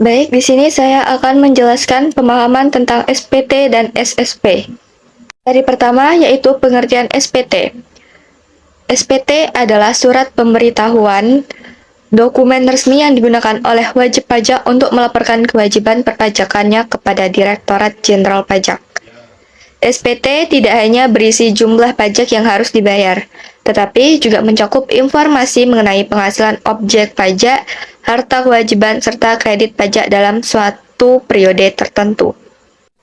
Baik, di sini saya akan menjelaskan pemahaman tentang SPT dan SSP. Dari pertama yaitu pengertian SPT. SPT adalah surat pemberitahuan, dokumen resmi yang digunakan oleh wajib pajak untuk melaporkan kewajiban perpajakannya kepada Direktorat Jenderal Pajak. SPT tidak hanya berisi jumlah pajak yang harus dibayar, tetapi juga mencakup informasi mengenai penghasilan objek pajak, harta kewajiban, serta kredit pajak dalam suatu periode tertentu.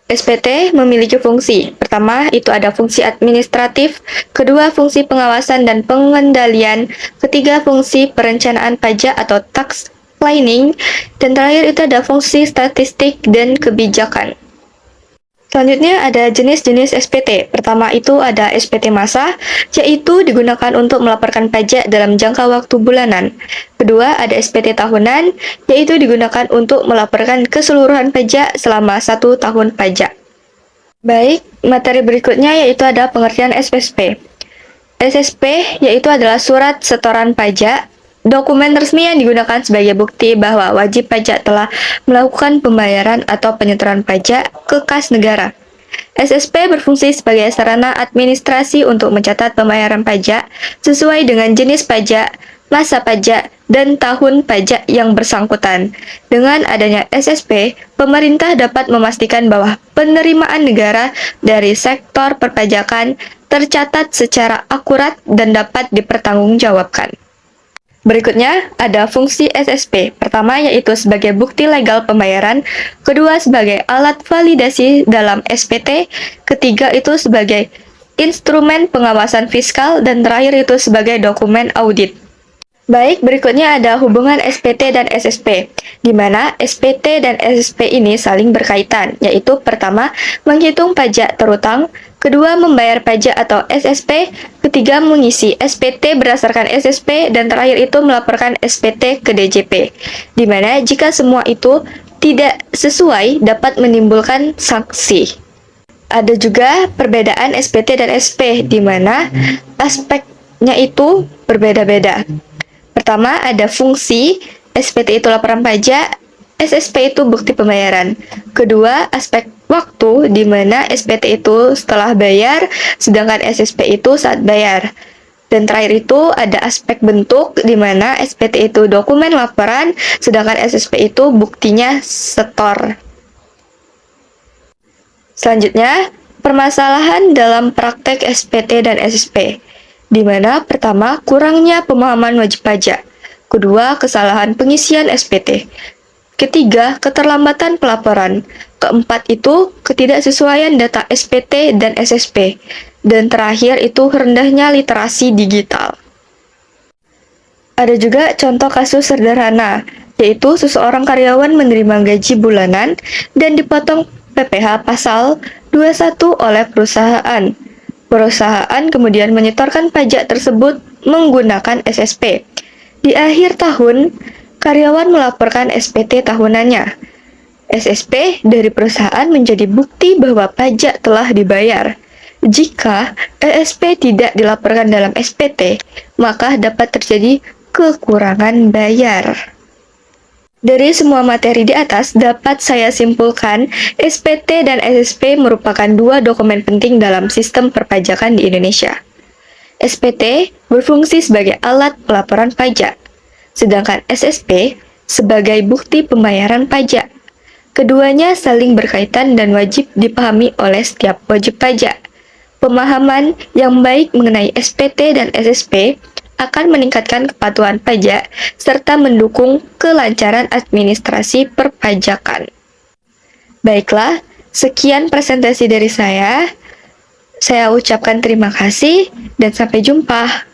SPT memiliki fungsi. Pertama, itu ada fungsi administratif, kedua, fungsi pengawasan dan pengendalian, ketiga, fungsi perencanaan pajak atau tax planning, dan terakhir itu ada fungsi statistik dan kebijakan. Selanjutnya ada jenis-jenis SPT. Pertama itu ada SPT massa, yaitu digunakan untuk melaporkan pajak dalam jangka waktu bulanan. Kedua ada SPT tahunan, yaitu digunakan untuk melaporkan keseluruhan pajak selama 1 tahun pajak. Baik, materi berikutnya yaitu ada pengertian SSP. SSP yaitu adalah surat setoran pajak, dokumen resmi yang digunakan sebagai bukti bahwa wajib pajak telah melakukan pembayaran atau penyetoran pajak ke kas negara. SSP berfungsi sebagai sarana administrasi untuk mencatat pembayaran pajak sesuai dengan jenis pajak, masa pajak, dan tahun pajak yang bersangkutan. Dengan adanya SSP, pemerintah dapat memastikan bahwa penerimaan negara dari sektor perpajakan tercatat secara akurat dan dapat dipertanggungjawabkan. Berikutnya, ada fungsi SSP. Pertama, yaitu sebagai bukti legal pembayaran. Kedua, sebagai alat validasi dalam SPT. Ketiga, itu sebagai instrumen pengawasan fiskal. Dan terakhir, itu sebagai dokumen audit. Baik, berikutnya ada hubungan SPT dan SSP, di mana SPT dan SSP ini saling berkaitan, yaitu pertama, menghitung pajak terutang, kedua, membayar pajak atau SSP, ketiga, mengisi SPT berdasarkan SSP, dan terakhir itu melaporkan SPT ke DJP, di mana jika semua itu tidak sesuai dapat menimbulkan sanksi. Ada juga perbedaan SPT dan SP, di mana aspeknya itu berbeda-beda. Pertama, ada fungsi, SPT itu laporan pajak, SSP itu bukti pembayaran. Kedua, aspek waktu, di mana SPT itu setelah bayar, sedangkan SSP itu saat bayar. Dan terakhir itu ada aspek bentuk, di mana SPT itu dokumen laporan, sedangkan SSP itu buktinya setor. Selanjutnya, permasalahan dalam praktek SPT dan SSP. Di mana pertama, kurangnya pemahaman wajib pajak. Kedua, kesalahan pengisian SPT. Ketiga, keterlambatan pelaporan. Keempat itu ketidaksesuaian data SPT dan SSP. Dan terakhir itu rendahnya literasi digital. Ada juga contoh kasus sederhana, yaitu seseorang karyawan menerima gaji bulanan dan dipotong PPh pasal 21 oleh perusahaan. Perusahaan kemudian menyetorkan pajak tersebut menggunakan SSP. Di akhir tahun, karyawan melaporkan SPT tahunannya. SSP dari perusahaan menjadi bukti bahwa pajak telah dibayar. Jika ESP tidak dilaporkan dalam SPT, maka dapat terjadi kekurangan bayar. Dari semua materi di atas, dapat saya simpulkan, SPT dan SSP merupakan dua dokumen penting dalam sistem perpajakan di Indonesia. SPT berfungsi sebagai alat pelaporan pajak, sedangkan SSP sebagai bukti pembayaran pajak. Keduanya saling berkaitan dan wajib dipahami oleh setiap wajib pajak. Pemahaman yang baik mengenai SPT dan SSP akan meningkatkan kepatuhan pajak serta mendukung kelancaran administrasi perpajakan. Baiklah, sekian presentasi dari saya. Saya ucapkan terima kasih dan sampai jumpa.